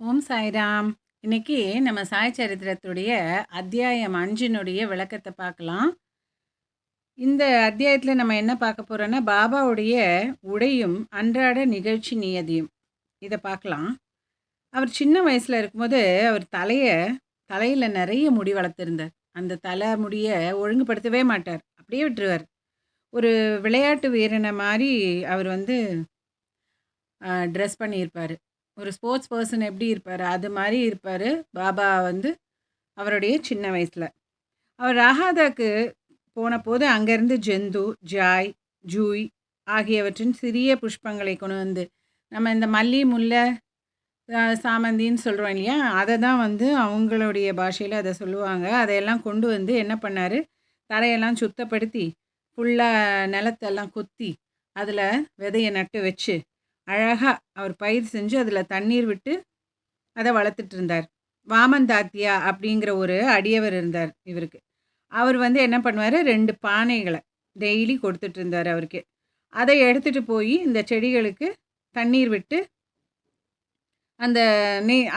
ஓம் சாய்ராம். இன்னைக்கு நம்ம சாய் சரித்திரத்துடைய அத்தியாயம் 5னுடைய விளக்கத்தை பார்க்கலாம். இந்த அத்தியாயத்தில் நம்ம என்ன பார்க்க போறோம்னா, பாபாவுடைய உடையும் அன்றாட நிகழ்ச்சி நியதியும் இதை பார்க்கலாம். அவர் சின்ன வயசில் இருக்கும்போது அவர் தலையில் நிறைய முடி வளர்த்துருந்தார். அந்த தலை முடியை ஒழுங்குபடுத்தவே மாட்டார், அப்படியே விட்டுருவார். ஒரு விளையாட்டு வீரனை மாதிரி அவர் ட்ரெஸ் பண்ணியிருப்பார். ஒரு ஸ்போர்ட்ஸ் பர்சன் எப்படி இருப்பார், அது மாதிரி இருப்பார் பாபா அவருடைய சின்ன வயசில். அவர் ராகாதாக்கு போனபோது அங்கேருந்து ஜெந்து, ஜாய், ஜூய் ஆகியவற்றின் சிறிய புஷ்பங்களை கொண்டு வந்து, நம்ம இந்த மல்லி, முல்லை, சாமந்தின்னு சொல்கிறோம் இல்லையா, அதை தான் அவங்களுடைய பாஷையில் அதை சொல்லுவாங்க. அதையெல்லாம் கொண்டு வந்து என்ன பண்ணார், தரையெல்லாம் சுத்தப்படுத்தி ஃபுல்லாக நிலத்தெல்லாம் கொத்தி அதில் விதையை நட்டு வச்சு அழகாக அவர் பயிர் செஞ்சு அதில் தண்ணீர் விட்டு அதை வளர்த்துட்டு இருந்தார். வாமந்தாத்தியா அப்படிங்கிற ஒரு அடியவர் இருந்தார் இவருக்கு. அவர் என்ன பண்ணுவார், 2 பானைகளை டெய்லி கொடுத்துட்டு இருந்தார் அவருக்கு. அதை எடுத்துகிட்டு போய் இந்த செடிகளுக்கு தண்ணீர் விட்டு, அந்த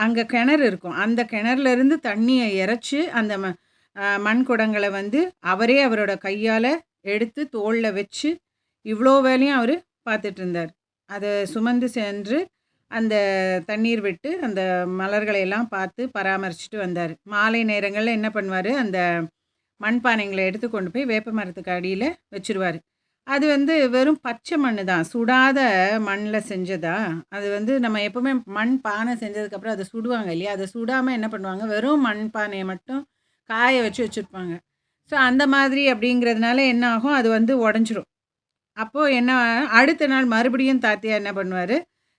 அங்கே கிணறு இருக்கும், அந்த கிணறுலேருந்து தண்ணியை இறைச்சி அந்த மண் குடங்களை அவரே அவரோட கையால் எடுத்து தோளில் வச்சு இவ்வளோ வேலையும் அவர் பார்த்துட்டு இருந்தார். அதை சுமந்து சென்று அந்த தண்ணீர் விட்டு அந்த மலர்களை எல்லாம் பார்த்து பராமரிச்சுட்டு வந்தார். மாலை நேரங்களில் என்ன பண்ணுவார், அந்த மண்பானைங்களை எடுத்து கொண்டு போய் வேப்ப மரத்துக்கு அடியில் வச்சுருவார். அது வெறும் பச்சை மண் தான், சுடாத மண்ணில் செஞ்சதா. அது நம்ம எப்போவுமே மண் பானை செஞ்சதுக்கப்புறம் அதை சுடுவாங்க இல்லையா, அதை சுடாமல் என்ன பண்ணுவாங்க, வெறும் மண் பானையை மட்டும் காய வச்சு வச்சுருப்பாங்க. ஸோ அந்த மாதிரி அப்படிங்கிறதுனால என்ன ஆகும், அது உடஞ்சிரும். அப்போது என்ன, அடுத்த நாள் மறுபடியும் தாத்தியா என்ன பண்ணுவார்,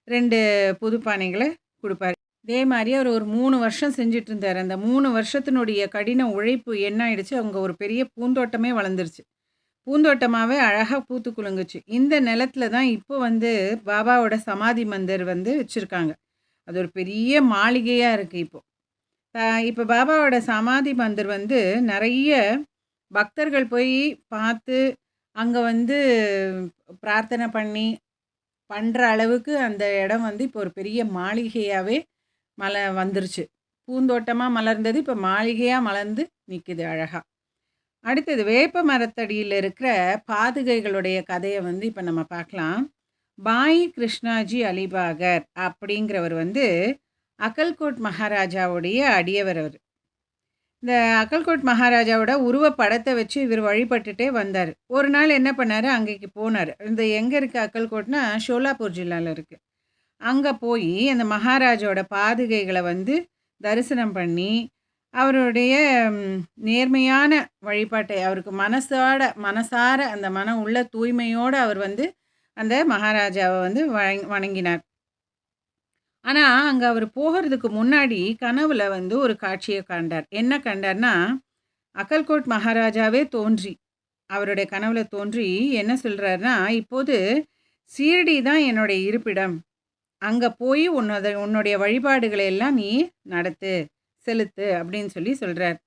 2 புது பானைகளை கொடுப்பார். இதே மாதிரி அவர் ஒரு 3 வருஷம் செஞ்சுட்டு இருந்தார். அந்த 3 வருஷத்தினுடைய கடின உழைப்பு என்ன ஆயிடுச்சு, அவங்க ஒரு பெரிய பூந்தோட்டமே வளர்ந்துருச்சு. பூந்தோட்டமாகவே அழகாக பூத்து குலுங்குச்சு. இந்த நிலத்துல தான் இப்போ பாபாவோட சமாதி மந்திர் வச்சுருக்காங்க. அது ஒரு பெரிய மாளிகையாக இருக்குது இப்போ. இப்போ பாபாவோட சமாதி மந்திர் நிறைய பக்தர்கள் போய் பார்த்து அங்கே பிரார்த்தனை பண்ணி பண்ணுற அளவுக்கு அந்த இடம் இப்போ ஒரு பெரிய மாளிகையாகவே வந்துருச்சு. பூந்தோட்டமாக மலர்ந்தது இப்போ மாளிகையாக மலர்ந்து நிற்குது அழகாக. அடுத்தது வேப்ப மரத்தடியில் இருக்கிற பாதுகைகளுடைய கதையை இப்போ நம்ம பார்க்கலாம். பாய் கிருஷ்ணாஜி அலிபாகர் அப்படிங்கிறவர் அக்கல்கோட் மகாராஜாவுடைய அடியவர். அவர் இந்த அக்கல்கோட் மகாராஜாவோட உருவப்படத்தை வச்சு இவர் வழிபட்டுட்டே வந்தார். ஒரு நாள் என்ன பண்ணார், அங்கேக்கு போனார். இந்த எங்கே இருக்குது அக்கல்கோட்னா, ஷோலாப்பூர் ஜில்லாவில் இருக்குது. அங்கே போய் அந்த மகாராஜாவோட பாதுகைகளை தரிசனம் பண்ணி அவருடைய நேர்மையான வழிபாட்டை, அவருக்கு மனசார அந்த மன உள்ள தூய்மையோடு அவர் அந்த மகாராஜாவை வணங்கினார். ஆனால் அங்கே அவர் போகிறதுக்கு முன்னாடி கனவுல ஒரு காட்சியை கண்டார். என்ன கண்டார்னா, அக்கல்கோட் மகாராஜாவே தோன்றி அவருடைய கனவுல தோன்றி என்ன சொல்கிறாருன்னா, இப்போது சீரடி தான் என்னுடைய இருப்பிடம், அங்கே போய் உன்னுடைய வழிபாடுகளை எல்லாம் நீ செலுத்து அப்படின்னு சொல்கிறார்.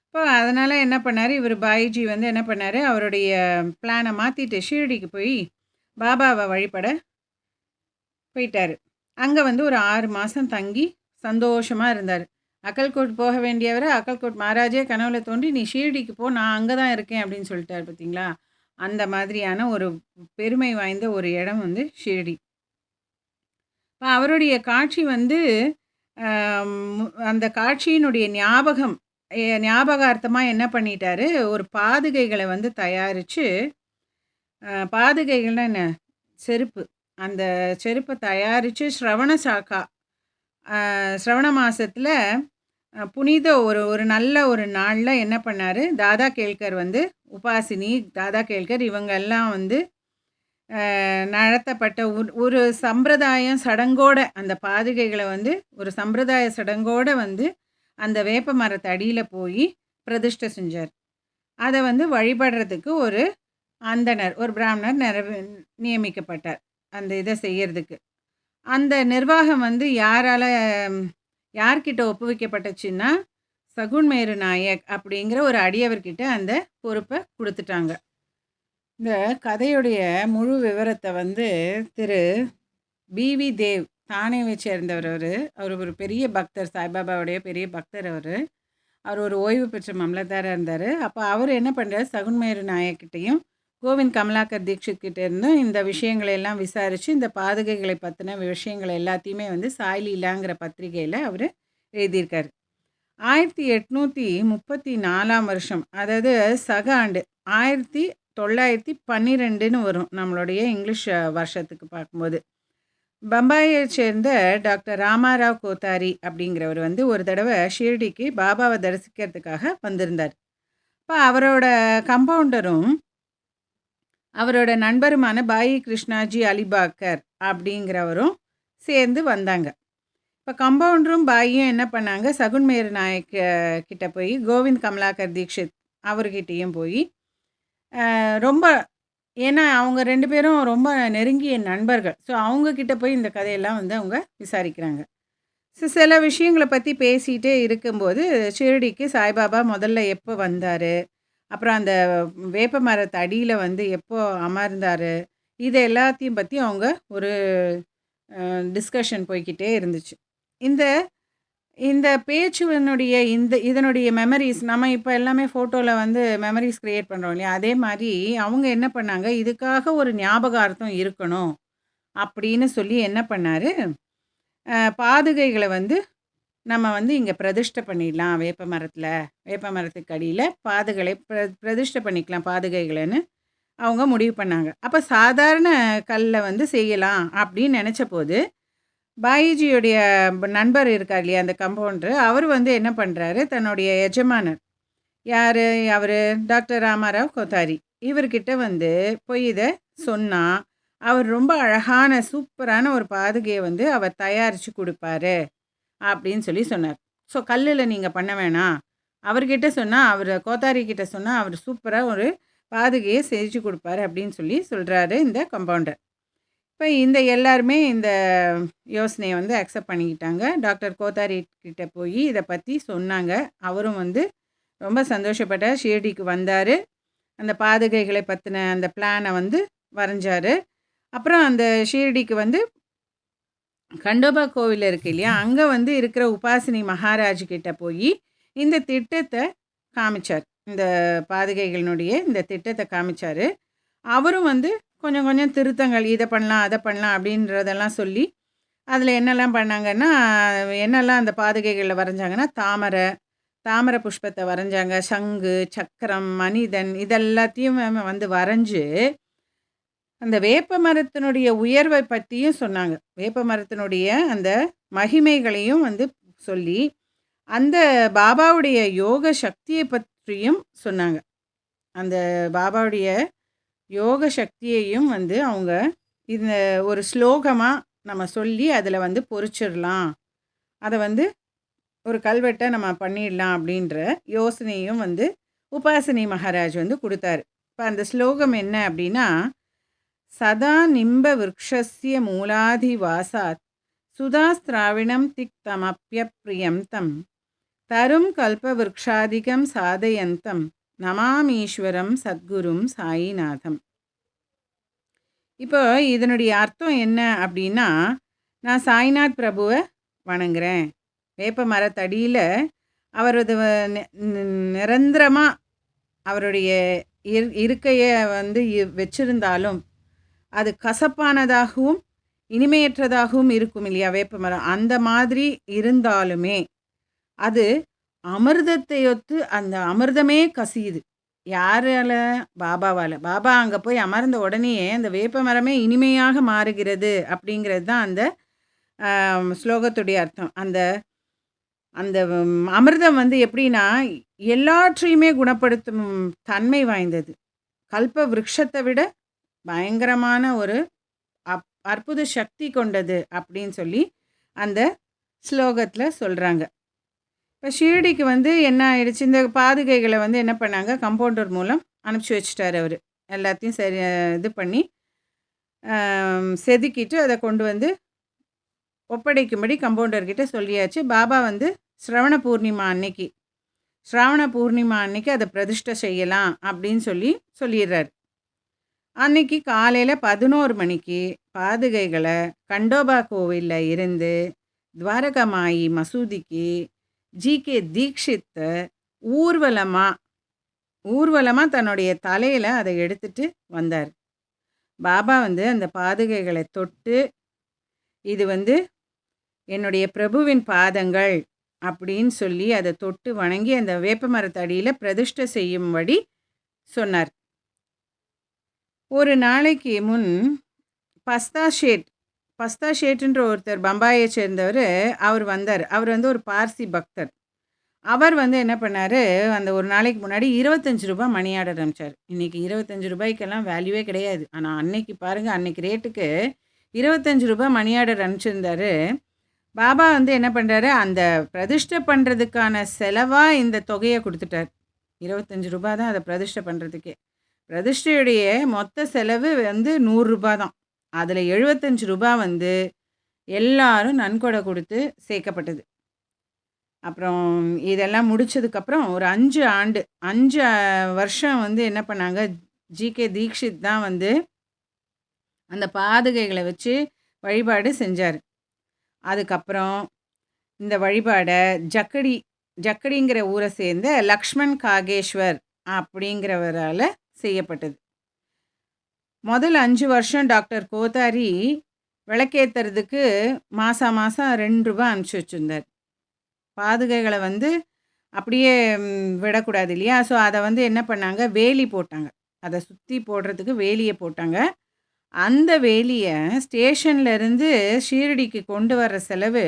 இப்போ அதனால் என்ன பண்ணார், இவர் பாய்ஜி என்ன பண்ணார், அவருடைய பிளானை மாற்றிட்டு ஷீரடிக்கு போய் பாபாவை வழிபட போயிட்டார். அங்கே ஒரு 6 மாதம் தங்கி சந்தோஷமாக இருந்தார். அக்கல்கோட் போக வேண்டியவர் அக்கல்கோட் மகாராஜே கனவுல தோன்றி, நீ ஷீரடிக்கு போ, நான் அங்கே தான் இருக்கேன் அப்படின்னு சொல்லிட்டார். பார்த்தீங்களா, அந்த மாதிரியான ஒரு பெருமை வாய்ந்த ஒரு இடம் ஷீரடி. இப்போ அவருடைய காட்சி அந்த காட்சியினுடைய ஞாபகார்த்தமாக என்ன பண்ணிட்டாரு, ஒரு பாதுகைகளை தயாரித்து, பாதுகைகள்னால் என்ன, செருப்பு, அந்த செருப்பை தயாரித்து ஸ்ரவண மாதத்தில் புனித ஒரு நல்ல ஒரு நாளில் என்ன பண்ணார், தாதா கேல்கர் உபாசினி, தாதா கேல்கர் இவங்கெல்லாம் நடத்தப்பட்ட ஒரு சம்பிரதாயம் சடங்கோட அந்த பாதுகைகளை ஒரு சம்பிரதாய சடங்கோடு அந்த வேப்ப மரத்து அடியில் போய் பிரதிஷ்டை செஞ்சார். அதை வழிபடுறதுக்கு ஒரு அந்தனர், ஒரு பிராமணர் நியமிக்கப்பட்டார் அந்த இதை செய்யறதுக்கு. அந்த நிர்வாகம் யார்கிட்ட ஒப்புவிக்கப்பட்டுச்சுன்னா, சகுன்மேரு நாயக் அப்படிங்கிற ஒரு அடியவர்கிட்ட அந்த பொறுப்பை கொடுத்துட்டாங்க. இந்த கதையுடைய முழு விவரத்தை திரு பிவி தேவ் தானேவை சேர்ந்தவர் அவரு. அவரு ஒரு பெரிய பக்தர். சாய்பாபாவுடைய பெரிய பக்தர் அவரு. அவர் ஒரு ஓய்வு பெற்ற மம்லதாரா இருந்தாரு. அப்ப அவரு என்ன பண்றாரு, சகுன்மேரு நாயக்கிட்டயும், கோவிந்த் கமலாகர் தீக்ஷித் கிட்ட இருந்தும் இந்த விஷயங்கள எல்லாம் விசாரிச்சு, இந்த பாதுகைகளை பத்தின விஷயங்கள எல்லாத்தையுமே வந்து சாய் லீலாங்கிற பத்திரிகையில அவரு எழுதியிருக்காரு. 1834ஆம் வருஷம், அதாவது சக ஆண்டு 1912ன்னு வரும் நம்மளுடைய இங்கிலீஷ் வருஷத்துக்கு பார்க்கும்போது. பம்பாயைச் சேர்ந்த டாக்டர் ராமாராவ் கோத்தாரி அப்படிங்கிறவர் வந்து ஒரு தடவை ஷிர்டிக்கு பாபாவை தரிசிக்கிறதுக்காக வந்திருந்தார். இப்போ அவரோட கம்பவுண்டரும் அவரோட நண்பருமான பாயி கிருஷ்ணாஜி அலிபாக்கர் அப்படிங்கிறவரும் சேர்ந்து வந்தாங்க. இப்போ கம்பவுண்டரும் பாயியும் என்ன பண்ணாங்க, சகுன்மேரு நாயக் கிட்ட போய் கோவிந்த் கமலாகர் தீக்ஷித் அவர்கிட்டயும் போய் ரொம்ப, ஏன்னா அவங்க 2 பேரும் ரொம்ப நெருங்கிய நண்பர்கள். ஸோ அவங்க கிட்ட போய் இந்த கதையெல்லாம் வந்து அவங்க விசாரிக்கிறாங்க. சில விஷயங்கள பத்தி பேசிட்டே இருக்கும்போது, ஷிரடிக்கு சாய்பாபா முதல்ல எப்போ வந்தாரு? அப்புறம் அந்த வேப்ப மரத்து அடியில வந்து எப்போ அமர்ந்தாரு? இது எல்லாத்தையும் பத்தி அவங்க ஒரு டிஸ்கஷன் போய்க்கிட்டே இருந்துச்சு. இந்த இந்த பேச்சுவனுடைய இதனுடைய மெமரீஸ் நம்ம இப்போ எல்லாமே ஃபோட்டோல வந்து மெமரீஸ் கிரியேட் பண்ணுறோம் இல்லையா? அதே மாரி அவங்க என்ன பண்ணாங்க, இதுக்காக ஒரு ஞாபகார்த்தம் இருக்கணும் அப்படின்னு சொல்லி என்ன பண்ணாரு, பாதுகைகள வந்து நம்ம வந்து இங்க பிரதிஷ்டை பண்ணிடலாம் வேப்ப மரத்தில. வேப்ப மரத்துக்கு அடியில பாதுகளை பிரதிஷ்டை பண்ணிக்கலாம் பாதுகைகளன்னு அவங்க முடிவு பண்ணாங்க. அப்ப சாதாரண கல்ல வந்து செய்யலாம் அப்படின்னு நெனச்சபோது, பாயிஜியுடைய நண்பர் இருக்கார் இல்லையா, அந்த கம்பவுண்டர், அவர் வந்து என்ன பண்றாரு, தன்னுடைய எஜமானர் யாரு அவரு டாக்டர் ராமாராவ் கோத்தாரி, இவர்கிட்ட வந்து போய் இத சொன்னா, அவர் ரொம்ப அழகான சூப்பரான ஒரு பாதுகைய வந்து அவர் தயாரிச்சு குடுப்பாரு அப்படின்னு சொல்லி சொன்னார். ஸோ கல்லுல நீங்க பண்ண வேணாம். அவர்கிட்ட சொன்னா, அவரு கோத்தாரி கிட்ட சொன்னா, அவர் சூப்பரா ஒரு பாதுகைய செஞ்சு குடுப்பாரு அப்படின்னு சொல்லி சொல்றாரு இந்த கம்பவுண்டர். இப்ப இந்த எல்லாருமே இந்த யோசனைய வந்து அக்செப்ட் பண்ணிக்கிட்டாங்க. டாக்டர் கோத்தாரி கிட்ட போயி இத பத்தி சொன்னாங்க. அவரும் வந்து ரொம்ப சந்தோஷப்பட்டார். ஷிரடிக்கு வந்தாரு. அந்த பாதுகைகளை பத்தின அந்த பிளான வந்து வரைஞ்சாரு. அப்புறம் அந்த ஷிரடிக்கு வந்து கண்டோபா கோவில் இருக்கு இல்லையா? அங்க வந்து இருக்கிற உபாசினி மகாராஜ் கிட்ட போயி இந்த திட்டத்த காமிச்சார். இந்த பாதுகைகளினுடைய இந்த திட்டத்த காமிச்சாரு. அவரும் வந்து கொஞ்சம் கொஞ்சம் திருத்தங்கள், இத பண்ணலாம், அத பண்ணலாம் அப்படின்றதெல்லாம் சொல்லி, அதில என்னெல்லாம் பண்ணாங்கன்னா, என்னெல்லாம் அந்த பாதுகைகள்ல வரைஞ்சாங்கன்னா, தாமரை புஷ்பத்த வரைஞ்சாங்க. சங்கு, சக்கரம், மனிதன் இதெல்லாத்தையும் வந்து வரைஞ்சு, அந்த வேப்ப மரத்தினுடைய உயர்வை பத்தியும் சொன்னாங்க. வேப்ப மரத்தினுடைய அந்த மகிமைகளையும் வந்து சொல்லி, அந்த பாபாவுடைய யோக சக்திய பற்றியும் சொன்னாங்க. அந்த பாபாவுடைய யோக சக்தியையும் வந்து அவங்க இந்த ஒரு ஸ்லோகமா நம்ம சொல்லி அதில வந்து பொறிச்சிடலாம். அத வந்து ஒரு கல்வெட்ட நம்ம பண்ணிடலாம் அப்படின்ற யோசனையும் வந்து உபாசினி மகாராஜ் வந்து குடுத்தாரு. இப்ப அந்த ஸ்லோகம் என்ன அப்படின்னா, சதா நிம்ப விருக்ஷஸ்ய மூலாதிவாசாத் சுதாஸ்திராவிணம் திக்தமப்யப்ரியம் தம் தரும் கல்ப விருக்ஷாதிகம் சாதயந்தம் நமாமீஸ்வரம் சத்குரும் சாயிநாதம். இப்போ இதனுடைய அர்த்தம் என்ன அப்படின்னா, நான் சாய்நாத் பிரபுவ வணங்குறேன். வேப்ப மரத்தடியில அவரது நிரந்தரமா அவருடைய இருக்கைய வந்து வச்சிருந்தாலும், அது கசப்பானதாகவும், இனிமையற்றதாகவும் இருக்கும் இல்லையா வேப்ப மரம். அந்த மாதிரி இருந்தாலுமே, அது அமிர்தத்தை ஒத்து அந்த அமிர்தமே கசியுது. யாரால? பாபாவால. பாபா அங்க போய் அமர்ந்த உடனேயே அந்த வேப்ப மரமே இனிமையாக மாறுகிறது அப்படிங்கிறது தான் அந்த ஸ்லோகத்துடைய அர்த்தம். அந்த அந்த அமிர்தம் வந்து எப்படின்னா, எல்லாற்றையுமே குணப்படுத்தும் தன்மை வாய்ந்தது. கல்ப விருட்சத்தை விட பயங்கரமான ஒரு அற்புத சக்தி கொண்டது அப்படின்னு சொல்லி அந்த ஸ்லோகத்துல சொல்றாங்க. இப்போ ஷிரடிக்கு வந்து என்ன ஆயிடுச்சு, இந்த பாதுகைகளை வந்து என்ன பண்ணாங்க, கம்பவுண்டர் மூலம் அனுப்பிச்சி வச்சுட்டாரு அவரு. எல்லாத்தையும் சரி இது பண்ணி செதுக்கிட்டு அதை கொண்டு வந்து ஒப்படைக்கும்படி கம்பவுண்டர்கிட்ட சொல்லியாச்சு. பாபா வந்து ஸ்ரவண பூர்ணிமா அன்னைக்கு அதை பிரதிஷ்டை செய்யலாம் அப்படின்னு சொல்லிடுறாரு. அன்னைக்கு காலையில் 11 மணிக்கு பாதுகைகளை கண்டோபா கோவிலில் இருந்து துவாரகமாயி மசூதிக்கு ஜி.கே. தீக்ஷித் ஊர்வலமாக தன்னுடைய தலையில் அதை எடுத்துட்டு வந்தார். பாபா வந்து அந்த பாதுகைகளை தொட்டு, இது வந்து என்னுடைய பிரபுவின் பாதங்கள் அப்படின்னு சொல்லி அதை தொட்டு வணங்கி அந்த வேப்ப மரத்தடியில் பிரதிஷ்டை செய்யும்படி சொன்னார். ஒரு நாளைக்கு முன் பஸ்தா ஷேட்ன்ற ஒருத்தர் பம்பாயை சேர்ந்தவர் அவர் வந்தார். அவர் வந்து ஒரு பார்சி பக்தர். அவர் வந்து என்ன பண்ணார், அந்த ஒரு நாளைக்கு முன்னாடி ரூ. 25 மணி ஆர்டர் அனுப்பிச்சார். இன்றைக்கி ரூ. 25க்கெல்லாம் வேல்யூவே கிடையாது. ஆனால் அன்னைக்கு பாருங்கள், அன்னைக்கு ரேட்டுக்கு ரூ. 25 மணி ஆர்டர் அனுப்பிச்சிருந்தார். பாபா வந்து என்ன பண்ணுறாரு, அந்த பிரதிஷ்டை பண்ணுறதுக்கான செலவாக இந்த தொகையை கொடுத்துட்டார். ரூ. 25 தான் அதை பிரதிஷ்டை பண்ணுறதுக்கே. பிரதிஷ்டையுடைய மொத்த செலவு வந்து ரூ. 100 தான். அதில் ரூ. 75 வந்து எல்லாரும் நன்கொடை கொடுத்து சேர்க்கப்பட்டது. அப்புறம் இதெல்லாம் முடித்ததுக்கப்புறம் ஒரு 5 வருஷம் வந்து என்ன பண்ணாங்க, ஜி.கே. தீக்ஷித் தான் வந்து அந்த பாதுகைகளை வச்சு வழிபாடு செஞ்சார். அதுக்கப்புறம் இந்த வழிபாடை ஜக்கடிங்கிற ஊரை சேர்ந்த லக்ஷ்மண் காகேஸ்வர் அப்படிங்கிறவரால் செய்யப்பட்டது. முதல் 5 வருஷம் டாக்டர் கோத்தாரி விளக்கேற்றுறதுக்கு மாதம் ரூ. 2 அனுப்பிச்சி வச்சுருந்தார். பாதுகைகளை வந்து அப்படியே விடக்கூடாது இல்லையா? ஸோ அதை வந்து என்ன பண்ணாங்க, வேலி போட்டாங்க. அதை சுற்றி போடுறதுக்கு வேலியை போட்டாங்க. அந்த வேலியை ஸ்டேஷன்லேருந்து ஷீரடிக்கு கொண்டு வர்ற செலவு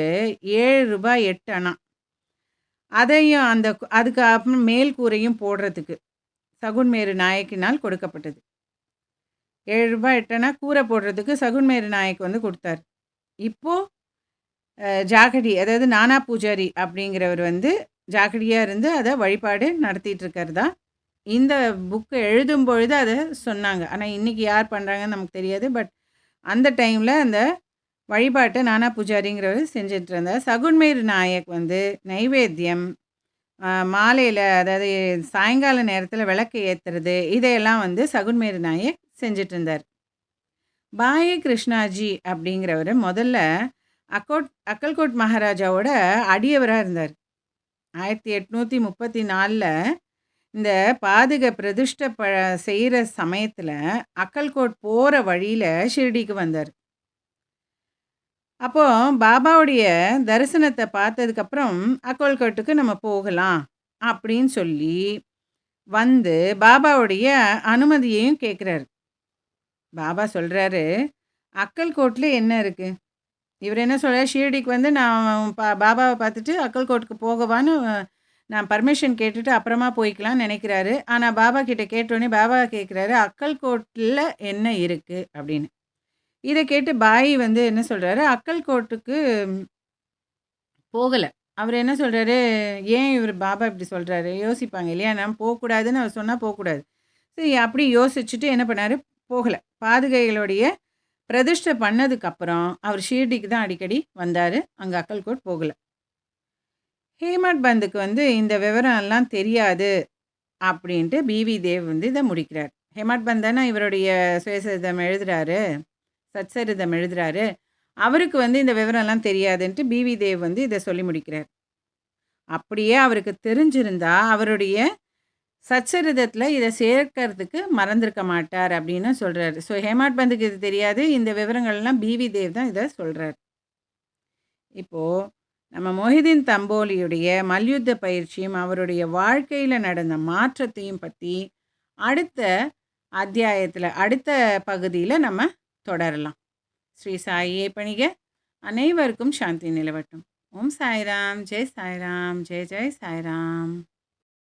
ரூ. 7 அதையும் அதுக்கு அப்புறம் மேல் கூரையும் போடுறதுக்கு சகுன்மேரு நாயக்கினால் கொடுக்கப்பட்டது. ரூ. 7 கூரை போடுறதுக்கு சகுன்மேரு நாயக் வந்து கொடுத்தார். இப்போது ஜாகடி, அதாவது நானா பூஜாரி அப்படிங்கிறவர் வந்து ஜாகடியாக இருந்து அதை வழிபாடு நடத்திட்டு இருக்கிறதா இந்த புக்கு எழுதும் பொழுது அதை சொன்னாங்க. ஆனால் இன்றைக்கி யார் பண்ணுறாங்கன்னு நமக்கு தெரியாது. பட் அந்த டைமில் அந்த வழிபாட்டை நானா பூஜாரிங்கிறவர் செஞ்சிட்டு இருந்தார். சகுன்மேரு நாயக் வந்து நைவேத்தியம், மாலையில் அதாவது சாயங்கால நேரத்தில் விளக்கு ஏற்றுறது, இதையெல்லாம் வந்து சகுன்மேரு நாயக் செஞ்சிட்டு இருந்தார். பாயே கிருஷ்ணாஜி அப்படிங்கிறவர் முதல்ல அக்கல்கோட் மகாராஜாவோட அடியவராக இருந்தார். 1834 இந்த பாதுகை பிரதிஷ்டை செய்கிற சமயத்தில் அக்கல்கோட் போகிற வழியில் ஷிரடிக்கு வந்தார். அப்போது பாபாவுடைய தரிசனத்தை பார்த்ததுக்கப்புறம் அக்கல்கோட்டுக்கு நம்ம போகலாம் அப்படின்னு சொல்லி வந்து பாபாவுடைய அனுமதியையும் கேட்குறாரு. பாபா சொல்கிறாரு, அக்கல்கோட்டில் என்ன இருக்குது? இவர் என்ன சொல்கிறார், ஷீரடிக்கு வந்து நான் பாபாவை பார்த்துட்டு அக்கல்கோட்டுக்கு போகவான்னு நான் பர்மிஷன் கேட்டுட்டு அப்புறமா போய்க்கலான்னு நினைக்கிறாரு. ஆனால் பாபா கிட்டே கேட்டோடனே பாபா கேட்குறாரு, அக்கல்கோட்டில் என்ன இருக்குது அப்படின்னு. இதை கேட்டு பாய் வந்து என்ன சொல்கிறாரு, அக்கல்கோட்டுக்கு போகலை. அவர் என்ன சொல்கிறாரு, ஏன் இவர் பாபா இப்படி சொல்கிறாரு, யோசிப்பாங்க இல்லையா, நான் போகக்கூடாதுன்னு அவர் சொன்னால் போகக்கூடாது. சரி, அப்படி யோசிச்சுட்டு என்ன பண்ணார், போகலை. பாதுகைகளுடைய பிரதிஷ்டை பண்ணதுக்கப்புறம் அவர் ஷீரடிக்கு தான் அடிக்கடி வந்தார், அங்கே அக்கல்கோட் போகலை. ஹேமட் பந்துக்கு வந்து இந்த விவரம் எல்லாம் தெரியாது அப்படின்ட்டு பிவி தேவ் வந்து இதை முடிக்கிறார். ஹேமட் பந்த் தானே இவருடைய சுயசரிதம் எழுதுகிறாரு, சச்சரிதம் எழுதுகிறாரு. அவருக்கு வந்து இந்த விவரம்லாம் தெரியாதுன்ட்டு பிவி தேவ் வந்து இதை சொல்லி முடிக்கிறார். அப்படியே அவருக்கு தெரிஞ்சிருந்தா அவருடைய சச்சரிதத்தில் இதை சேர்க்கறதுக்கு மறந்துருக்க மாட்டார் அப்படின்னு சொல்கிறார். ஸோ ஹேமட் பந்துக்கு இது தெரியாது, இந்த விவரங்கள்லாம் பிவி தேவ் தான் இதை சொல்கிறார். இப்போது நம்ம மொஹிதீன் தம்போலியுடைய மல்யுத்த பயிற்சியும் அவருடைய வாழ்க்கையில் நடந்த மாற்றத்தையும் பற்றி அடுத்த அத்தியாயத்தில் அடுத்த பகுதியில் நம்ம தொடரலாம். ஸ்ரீ சாயியை பணிக. அனைவருக்கும் சாந்தி நிலவட்டும். ஓம் சாய்ராம், ஜெய் சாய்ராம், ஜெய் ஜெய் சாய்ராம்.